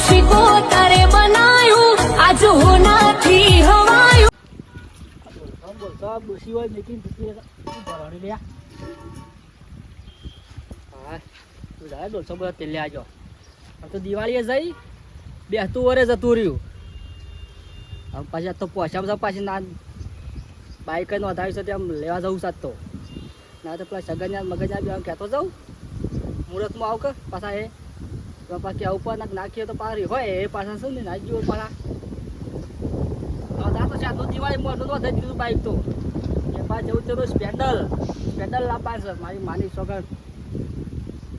શીખો તારે બનાયું આજ હોનાથી હવાયું सब डोसी હોય લેકિન ભૂકી ભરાણી લે હા તું જાય 200 બધા તેલ લે આજો આ તો દિવાળીએ જઈ બેસતું વરે જતું રહ્યું હવે પાછા તો પોછા પાછી ના બાઈક નો વધારી છે તેમ લેવા જવું સાત તો ના તો પેલા સગન્યા મગજના બી કહેતો જાઉં મુહૂર્તમાં આવ કે પાછા એ બાકી આવું પર નાખીએ તો પારી હોય એ પાછા શું ને નાખી ગયો પાછા તો છે તો દિવાળી મોટું ન થઈ દીધું બાઈક તો એ પાછ જવું તો સ્પેન્ડલ લાવવા છે મારી માની છોકર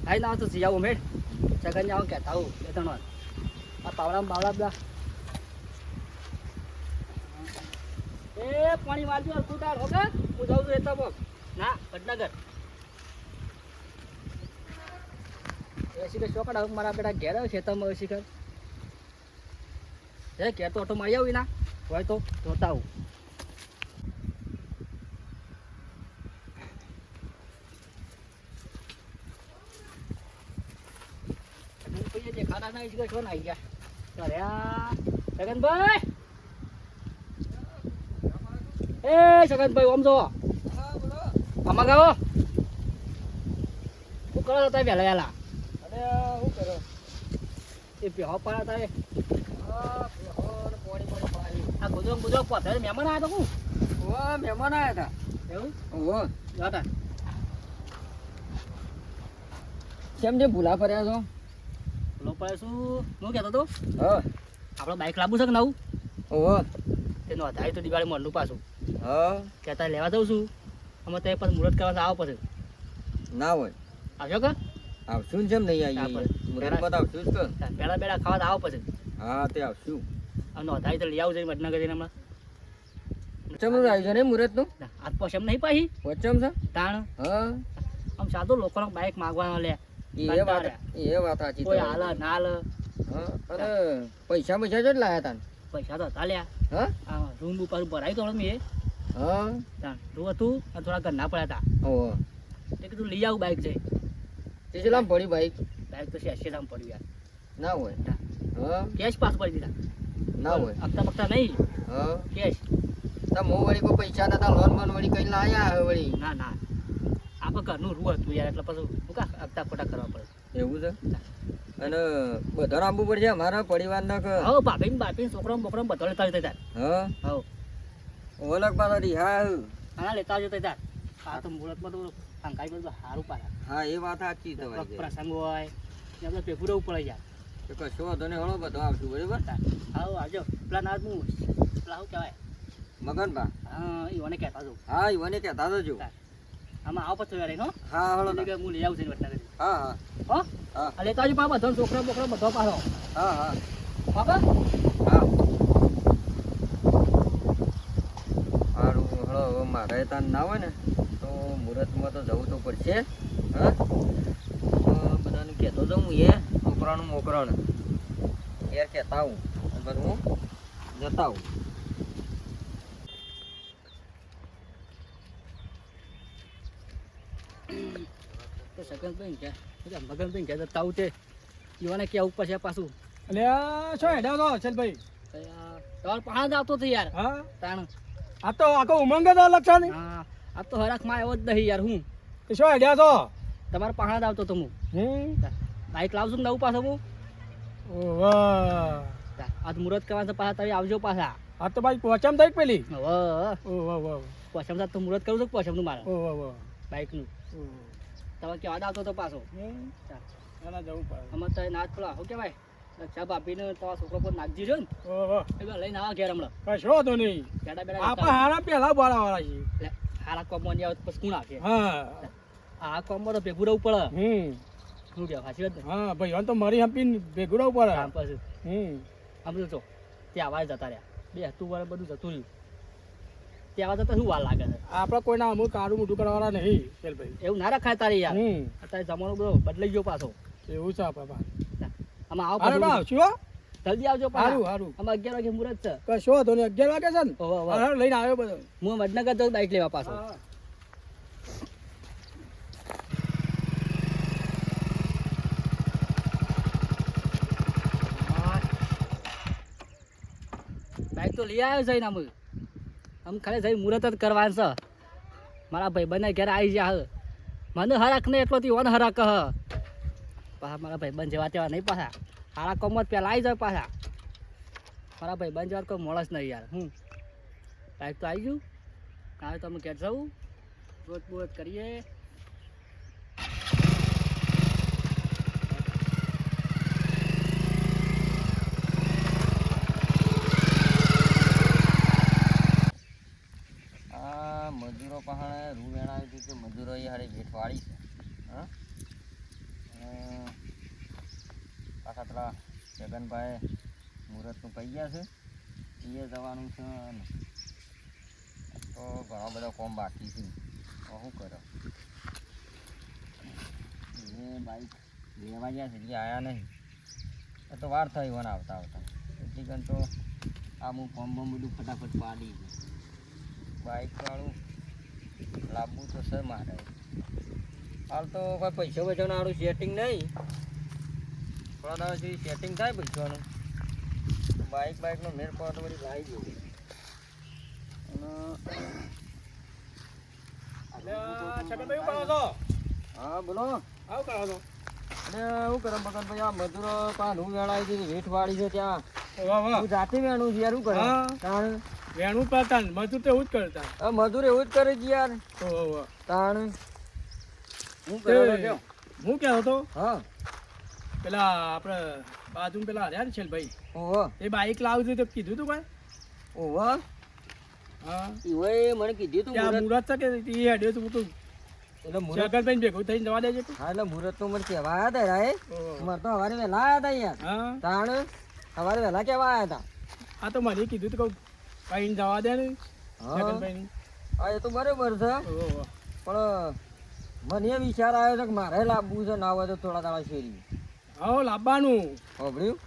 આઈ ના તો જઈ આવું મેળ સગન્યા આવું કહેતા આવું બે ત્રણ વાર આ પાવડા બધા એ પાણી મારજો અલકુટાર હો કે હું જાઉં છું એતા બોક ના વડનગર એ શીખર ચોકડ આવું મારા બેટા ઘેર આવ્યો ખેતરમાં શીખર એ ઘેર તો ઓટો મારી આવું ના હોય તો જોતા આવું દેખાડા ના શીખર છો ને આવી ગયા સગનભાઈ એ સગનભાઈ ઓમ જો આમાં ગાવો શું કરો હતા વહેલા વહેલા અરે શું કરો એ પેહો પાડા તારે આ ગુજરાત પથારે મહેમાન આવ્યા હતા હું મહેમાન આવ્યા હતા એવું હતા કેમ જે ભૂલા પડ્યા છો ભૂલો પડ્યા શું હું કહેતો હતો હા આપણે બાઈક લાવવું છે કે નવું ઓહો તેનો વધારે તો દિવાળી મળનું પાછું હા કહેતા લેવા દઉં છું અમે તો પછી મુહૂર્ત કરવા આવો પછી ના હોય આવશો કે આવશું જેમ નહીં આવીએ મુહૂર્તમાં આવશું જ કે પેલા બેડા ખાવા આવો પછી હા તે આવશું અને વધારે તો લઈ આવું છે વડનગર જઈને હમણાં વચમનું આવ્યું છે ને મુહૂર્તનું આજ પછમ નહીં પાછી વચમ છે તાણ હા આમ સાદું લોકોનો બાઈક માગવાનો લે એ વાત સાચી કોઈ હાલ ના હાલ અરે પૈસા જ લાયા તા પૈસા તો હતા લ્યા હા રૂમ ઉપર ભરાય તો મેં હા તું હતું થોડા ઘરના પડ્યા હતા ઓહો તે કીધું લઈ આવું બાઈક છે તે લામ પડી બાઈક તો 80 લામ પડ્યું યાર ના હોય હા કેશ પાસ પડી દીધા ના હોય હપ્તા બક્તા નહીં હા કેશ તમ હું વળી કોઈ પૈસા નતા લોન બોન વળી કઈ લાયા હવે વળી ના ના આપણે ઘરનું રૂ હતું યાર એટલે પછી શું કા હપ્તા ખોટા કરવા પડે એવું છે અને બધા આંબુ પડશે અમારા પરિવારના કે હા બાપી છોકરો બોકરો બધો લેતા જતા હા હા ઓલક પાછો રિહા હા લેતા જતા તાર આ તો મુહૂર્તમાં તો અંકાઈ બધું સારું પાડે હા એ વાત સાચી તમારી પ્રસંગ હોય ને આપણે ભેગું રહેવું પડે યાર તો કશો વાંધો નહીં હળો બધો આવશું બરાબર હા આવજો પેલા ના હું પેલા શું કહેવાય મગનબા હા ઈવને કહેતા છું હા ઈવને કહેતા જો આમાં આવો પછી યાર હો હા હળો કે હું લઈ આવું છું વટના હા હા હો હા લેતા આવજો પા બધો છોકરા બોકરો બધો પાછો હા હા બાબા હા સારું હળો હવે મારે તાન ના હોય ને તો મુહૂર્તમાં તો જવું તો પડશે હા બધાને કહેતો જાઉં હું એ છોકરાનું મોકરાનું યાર કહેતા આવું પછી હું જતા આવું તો સગનભાઈ કે મગનભાઈ કે જતા આવું તે યુવાને કેવું પછી પાછું એટલે શું હેડ્યા તો અચલભાઈ તમારે પાણા જ આવતો હતો યાર હા તાણ આ તો આખો ઉમંગ જ અલગ છે ને હા આ તો હરાક માં આવ્યો જ નહીં યાર હું શું હેડ્યા તો તમારે પાણા જ આવતો હતો હું બાઈક લાવશું નવું પાછો હું આજ મુહૂર્ત કરવા તો પાછા તમે આવજો પાછા આ તો ભાઈ પોચમ થઈ પેલી પોચમ તો મુહૂર્ત કરું છું પોચમ નું મારે બાઈક નું તમે કેવા આવતો હતો પાછો જવું પડે અમે તો નાચ પેલા શું કેવાય ચા બાપીને તમારા છોકરો પર નાખજી જો ને એટલે લઈને આવા ઘેર હમણાં કશો તો નહીં બેડા બેડા આપણે હારા પેલા બાળા વાળા છે હારા કોમમાં નહીં આવે તો પછી કોણ નાખે હા આ કોમમાં તો ભેગું રહેવું પડે શું કહેવાય સાચી વાત હા ભાઈ તો મારી હંપીને ભેગું રહેવું પડે આમ પછી આમ તો જો ત્યાં આવા જતા રહ્યા બે હતું વાર બધું જતું રહ્યું ત્યાં જતા શું વાર લાગે છે આપણે કોઈના અમુક કાળું મોટું કરવાના નહીં ભાઈ એવું ના રખાય તારે યાર અત્યારે જમાનો બધો બદલાઈ ગયો પાછો એવું છે બાપા આમાં આવો આવશું જલ્દી આવજો સારું સારું આમાં 11 વાગે મુહૂર્ત છે કશો હતો ને 11 વાગે છે ને લઈને આવ્યો બધો હું વડનગર જાઉં બાઈક લેવા પાછો બાઈક તો લઈ આવ્યો છે ને આમ ખાલી જઈ મુહૂર્ત જ કરવાનું છે મારા ભાઈબંધના ઘેર આવી જાય મને હરાક નહીં એટલો થી ઓન હરાક હ પાછા મારા ભાઈબંધ જેવા તેવા નહીં પાછા સારા કોમત પહેલાં આવી જાય પાછા મારા ભાઈબંધ જેવા કોઈ મોળસ નહીં યાર બાઈક તો આવી ગયું કાલે તો અમે ઘેર જવું રોજ બોજ કરીએ મજૂરો પાસે રૂ વેણાવી હતી કે મજૂરો એ હારી વેઠવાળી છે હા પાછા પેલા જગનભાઈ મુહૂર્તનું કહી ગયા છે એ જવાનું છે ને તો ઘણો બધો કોમ બાકી છે શું કરો એ બાઈક લેવા ગયા છે એટલે આવ્યા નહીં તો વાર થઈ વન આવતા આવતા એટલી ગણ તો આ હું કોમ બમ બધું ફટાફટ પાડી ગયું બાઈક વાળું લાવવું તો સર મારે હાલ તો કોઈ પૈસા બચાવવાનું સારું સેટિંગ નહીં થોડા દાડા સુધી સેટિંગ થાય પૈસાનું બાઈકનો મેળ પડે તો બધી લાવી દઉં છગનભાઈ કરો છો હા બોલો આવું કરો છો અને શું કરે મગનભાઈ આ મજૂરો પાસે રૂ વેણાવી દીધી વેઠવાળી છે ત્યાં વાહ વાહ હું જાતે વેણું છું યાર શું કરે હા. તાણ વેણું કરતા ને મજૂર તો એવું જ કરતા હવે મજૂર એવું જ કરે છે યાર ઓહો તાણ હું તે કરે હું કહેતો હતો હા પેલા આપણે બાજુ પેલા હર્યા ને છે ભાઈ ઓહો એ બાઈક લાવજો તો કીધું તું ભાઈ ઓહો હા ઈવોએ મને કીધું તું ત્યાં મુહૂર્ત મુહૂર્ત છે કે એ હેડ્યો તું તું એટલે મુહૂર્ત છગનભાઈ ભેગું થઈને જવા દેજે તું હા એટલે મુહૂર્ત તો મને કહેવા આવ્યા હતા રાય ઓહો. મારે તો સવારે વહેલા આવ્યા હતા યાર હા તાણ સવારે વહેલા કેવા આવ્યા હતા આ તો મને કીધું તું કહું કઈ જવા દે ને હા છગનભાઈ હા એ તો બરાબર છે ઓહો પણ મને એ વિચાર આવ્યો છે કે મારે લાવવું છે ના હોય તો થોડા દાડા શેરી હા લાવવાનું સાંભળ્યું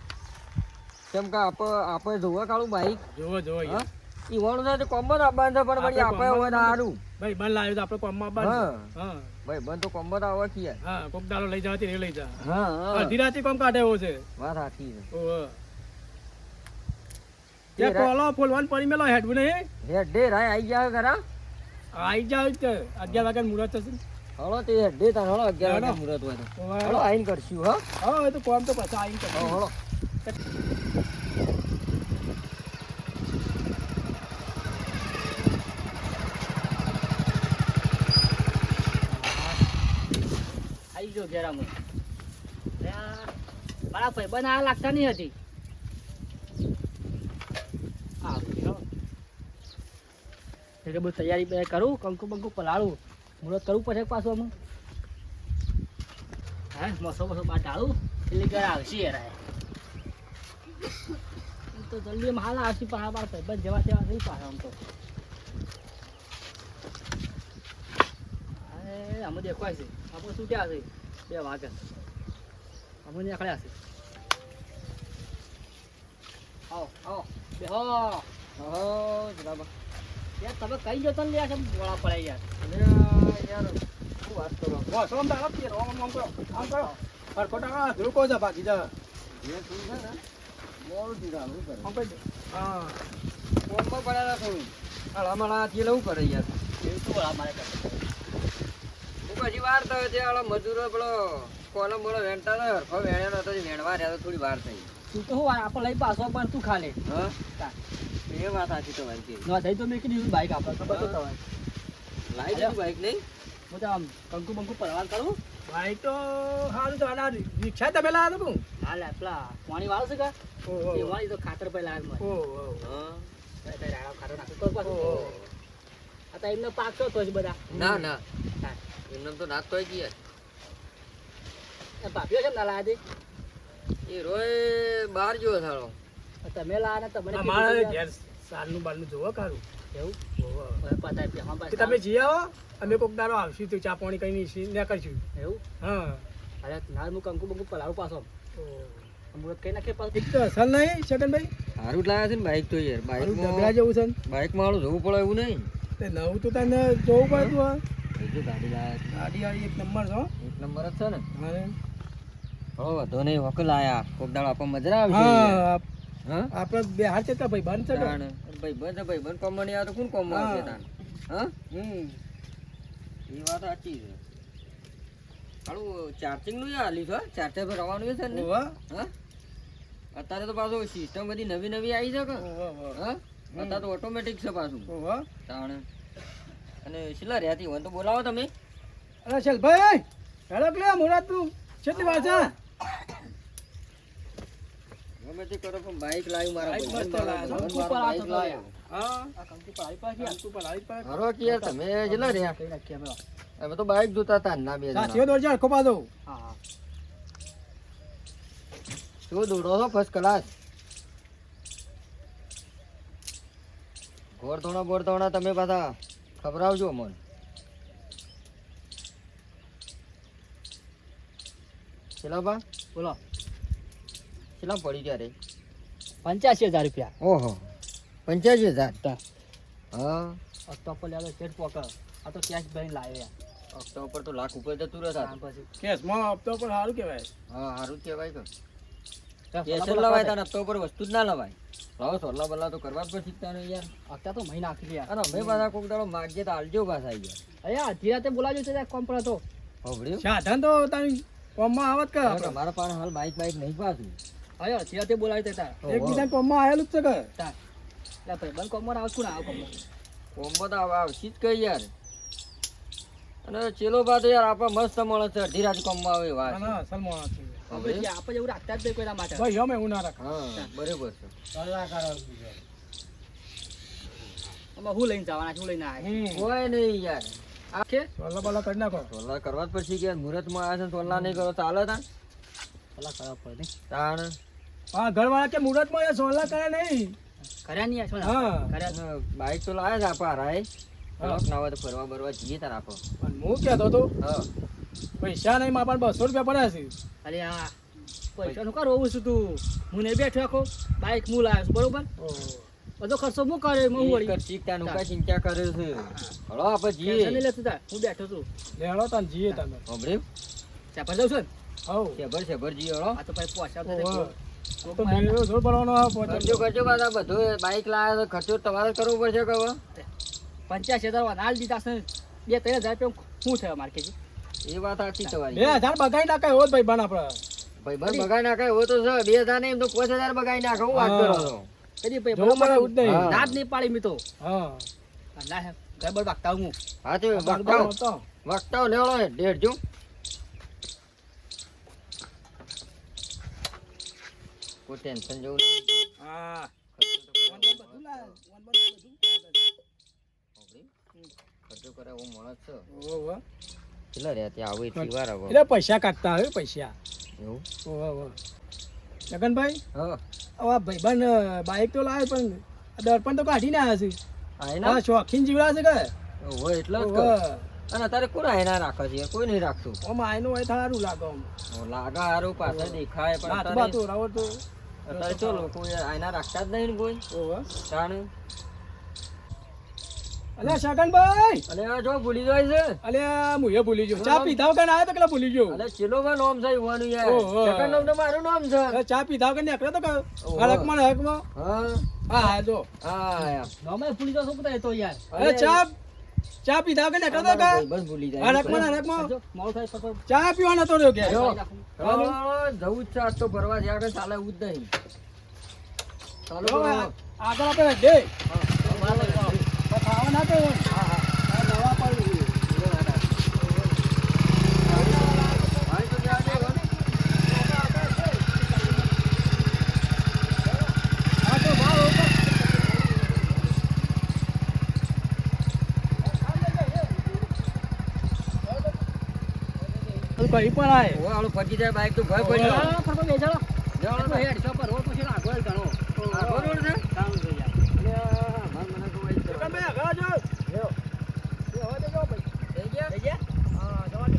કેમ કે આપણે જોવા કાળું બાઈક જોવો જોવો હા યાર ઈવાનું સાથે કોમ્બો આપવાનું છે પણ વળી આપણે હોય તો સારું ભાઈ બંધ લાવ્યો તો આપણે કોમમાં બંધ હા હા ભાઈ બંધ તો કોમ્બો તો આવે યાર હા કોક દાડો લઈ જવાથી એ લઈ જા હા હા અડધી રાતે કોમ કાઢે એવો છે વાત સાચી છે ઓહો ત્યાં કોલો ફોલવાન પડી મેલો હેડવું નહીં હેડ ડે રાય આવી ગયા ખરા આવી જાવ તો 11 વાગ્યા મુહૂર્ત થશે હળો તે હેડ ડે તાર હળો 11 વાગે મુહૂર્ત હોય તો હળો આઈને કરશું હા હા એ તો કોમ તો પાછા આવીને કરશે. હળો આવી ગયો ઘેર અમે મારા ભાઈબંધ આ લાગતા નહીં હતી એટલે બધું તૈયારી બે કરું કંકુ બંકુ પલાળું મુહૂર્ત કરવું પડે પાછું અમુક હા મસો મસો બાર ઢાળું એટલે ઘર આવશે યાર તો જલ્દી એમ હાલ આવશે પણ મારા ભાઈબંધ જેવા તેવા નહીં પાછા આમ તો અમે દેખવાય છે આપણે શું ક્યાં છે 2 વાગે અમે નીકળ્યા છે આવો આવો બેહો હો જનાબ યાર તમે કઈ જતો ને યાર કેમ ગોળા પડે યાર અને યાર શું વાત કરો બસ આમ તો આપ યાર આમ કરો આમ કરો ફરફટા ધ્રુકો જા ભાગી જા જે શું છે ને મોડું દીધાનું કરે આમ કરી દે હા કોમમાં પડ્યા થોડું હળામળા થી લવું કરે યાર એવું શું ગોળા મારે કરતો હું પછી વાર થયો છે આલા મજૂરો પેલો કોલમ બોલો વેણતા ને હરખો વેણ્યો નતો વેણવા રહ્યા તો થોડી વાર થઈ તું તો હું આપણે લઈ પાછો પણ તું ખાલે હા એ વાત સાચી તમારી કે ના દઈ તો મેં કીધું બાઈક આપણે ખબર તો તમારે લાવી દીધું બાઈક નહીં હું તો આમ કંકુ બંકુ પલવાન કરું ભાઈ તો હારું તો આલા રિક્ષા તમે લાવ્યો તું હા લે પેલા પાણી વાળો છે કે ઓહો એ વાળી તો ખાતર પહેલા આવે ઓહો હા ખાતર નાખું તો પાછું આ તો એમને પાક તો જ બધા ના ના હા એમને તો નાત તો યાર એ ભાભીઓ છે ને ના લાયા એ રોય બહાર ગયો થાળો તમે લાયા ને તમને અમારા ઘેર સાલનું બાલનું જોવો કારું એવું ઓહો પતાય પી હા કે તમે જી આવો અમે કોક દાડો આવશું તો ચા પાણી કઈ ને કરશું એવું હા અરે ના હું કંકુ બંકુ પલાવું પાછો મુહૂર્ત કઈ નાખે પાછું એક તો અસલ નહીં છગનભાઈ સારું જ લાવ્યા છે ને બાઈક તો યાર મારું બાઈકમાં ડગલા જેવું છે ને બાઈકમાં હાલું જોવું પડે એવું નહીં તે નવું તો તને જોવું પડતું હા બીજું ગાડી લાવ્યા ગાડી વાળી એક નંબર છો છે એક નંબર જ છે ને હા હો વધો નહીં વકલ આયા કોક દાડો આપણને મજા આવશે હા હા આપણે બે હાથ છે ભાઈ બંધ છે તાણ ભાઈબંધ કોમમાં નહીં આવે તો કોણ કોમમાં આવશે તાણ હા એ વાત સાચી છે હાલું ચાર્જિંગ નું હાલી છો ચાર્જર પર રવાનું છે ને ઓવા હા અત્યારે તો પાછું સિસ્ટમ બધી નવી નવી આવી છે કે હા અત્યારે તો ઓટોમેટિક છે પાછું ઓવા તાણ અને શીલા રહેતી હોય તો બોલાવો તમે અરે ચલ ભાઈ હેડો કે મુરાદ તું કેટલી વાર છે ગમે તે કરો પણ બાઈક લાવ્યું મારા બાઈક મસ્ત લાવ્યો. ભાઈબંધ મારો બાઈક લાવ્યો. હા આ કંકુ પર આવી પાછી કંકુ પર આવી પાછી હારો કે યાર તમે કેટલા રહ્યા કઈ નાખીએ અમે અમે તો બાઈક જોતા હતા ના બે જણા. સાચીઓ દોડ જા ખોપા દો હા હા શું દોડો છો ફર્સ્ટ ક્લાસ ગોળધોણા તમે પાછા ખબરાવજો મને શીલાબા બોલો શીલા પડી ત્યારે 85,000 રૂપિયા ઓહો 85,000 હા ઓક્ટોપર લેવો સેટ પોકર આ તો કેશ ભરીને લાવ્યો યાર ઓક્ટોબર તો લાખ ઉપર જતું રહેતા આમ પછી કેસ માં હપ્તો પર સારું કહેવાય હા સારું કહેવાય કે ત્યાં કેસ સોલા લવાય બોલા તાને હપ્તા ઉપર વસ્તુ જ ના લવાય લાવો સોલા બલ્લા તો કરવા જ પડશે તાને યાર અત્યારે તો મહિના આખી યાર અને અમે પાછા કોક દાડો માગીએ તો આલજો પાછા યાર અરે અડધી રાતે બોલાવ્યો છે ત્યાં કોમ પર હતો હોભળ્યું સાધન તો તારી કોમમાં આવત કર આપણે. તમારા પાસે હાલ બાઈક નહીં પાછું અરે અડધી રાતે બોલાવ્યો તે તાર એકબીજા કોમમાં આવેલું જ છે કે તાર એટલે ભાઈ બંધ કોમ માં આવ કોણ આવ કોમ કોમ્બો તો આવશી જ કઈ યાર અને ચેલો બા તો યાર આપા મસ્ત મળે છે અઢી રાત કોમમાં આવે વાત ના અસલ માણસ છે. આપણે આપણે એવું રાખતા જ નહીં કોઈના માટે ભાઈ અમે એવું ના રાખ હા બરોબર છે આમાં હું લઈને જવાના છું લઈને આવ્યા કોઈ નહીં યાર આ કે સોલા બોલા કરી નાખો સોલા કરવા જ પછી કે મુહૂર્તમાં આવ્યા છે ને સોલા નહીં કરો ચાલે તા પેલા કરવા પડે તાણ હા ઘરવાળા કે મુહૂર્તમાં એ સોલા કરે નહીં કર્યા નહીં છો ને હા કર્યા બાઈક તો લાવે છે આપા રાય ના હોય તો ફરવા બરવા જઈએ તાર આપો પણ હું કહેતો હતો હા પૈસા નહીં મારા પાસે 200 રૂપિયા પડ્યા છે અરે આ પૈસા નું રોવું છું તું હું નહીં બેઠો આખો બાઈક હું લાવ્યો છું બરોબર બધો ખર્ચો હું કરે હું વળી ચીકતાનું કઈ ચિંતા કરે છે હલો આપણે ટેન્શન જઈએ નહીં લેતું તાર હું બેઠો છું લેડો તાન જીએ તમે હોભળ્યું ચાપર જાઉં છું ને હવ શેભર જઈએ હળો આ તો ભાઈ પોસા ઓહો. તો મેળવ્યો થોડો ભરવાનો આવે ખર્ચો કરજો પાછા બધું બાઈક લાવે તો ખર્ચો તમારે જ કરવો પડશે કે હવે 85,000 હાલ દીધા છે 2-3,000 રૂપિયા શું થયો માર્કેટ એ વાત સાચી તમારી 2000 બગાઈ નાખાય હોત ભાઈ બન આપડે ભાઈ બસ બગાઈ નાખે એવો તો છે 2000 ને એમ તો 5000 બગાઈ નાખે હું વાત કરો છો કદી ભાઈ જોવું પડે એવું જ નહીં. હા. નાદ નહીં પાડી મી તો હા ના ગરબડ વાગતા હું હા તે બરાબર વક્તાવ હતો. વક્તાવ લેવડો ડેઢ જો કોઈ ટેન્શન જેવું નહીં. હા ખર્ચો કરે એવો માણસ છે ઓહો. કેટલા રહ્યા ત્યાં આવું એટલી વાર આવો એટલે પૈસા કાઢતા હોય પૈસા એવું ઓહો. જગનભાઈ હા હવે ભાઈબંધ બાઈક તો લાવે પણ દર્પણ તો કાઢીને આવ્યા છે આયના હા શોખીન જીવડા છે કે ઓહો એટલે જ ઓહો. કર. અને અત્યારે કોણ આયના રાખે છે કોઈ નહીં રાખતું આમ આયનું હોય તો સારું લાગે આમ લાગે હારું પાછળ દેખાય પણ નાથ અત્યારે બાતું રાવો તો અત્યારે તો લોકો આયના રાખતા જ નહીં ને કોઈ ઓહો. જાણે અલ્યા શકનભાઈ અને આ જો ભૂલી જાય છે અલ્યા હું એ ભૂલી ગયો ચા પીધા વગર આવ્યો તો કેટલા ભૂલી ગયો અલે ચેલો માં નામ છે યુવાનું યાર ઓહો. સેકન્ડ નામ તો મારું નામ છે અરે ચા પીધા વગર નીકળ્યો તો કે ઓહો. હરકમાં ને હરકમાં હા હા હા જો હા નોમે ભૂલી જાવ શું પતા તો યાર અરે ચા પીધા વગર નીકળ્યો તો કે ભાઈબંધ ભૂલી જાય હરકમાં ને હરકમાં જો મોડું થાય તો ચા પીવા નતો રહ્યો કે જો. જવું જ છે આજ તો ભરવા જ્યાં આગળ ચાલે એવું જ નહીં ચાલુ જો, કરો. આગળ આપણે દે હા. ખાવા ના કહો હા, હા. આ દવા પડી ભાઈ તો ત્યાં આગળ હોય. આ તો ભાવ ઉપર કઈ પણ આય ઓય, આલું ફટી જાય બાઈક તો ભય પડ્યો હા ફરકો બેસાડો જવાનો તો હેડ શોપ પર રોડ પછી આગળ ગણો આગો રોડ છે કામ છે યાર અલ્યા, મને તો વહી ગયો. તમે આગળ જો થઈ ગયા થઈ ગયા હા જવા દે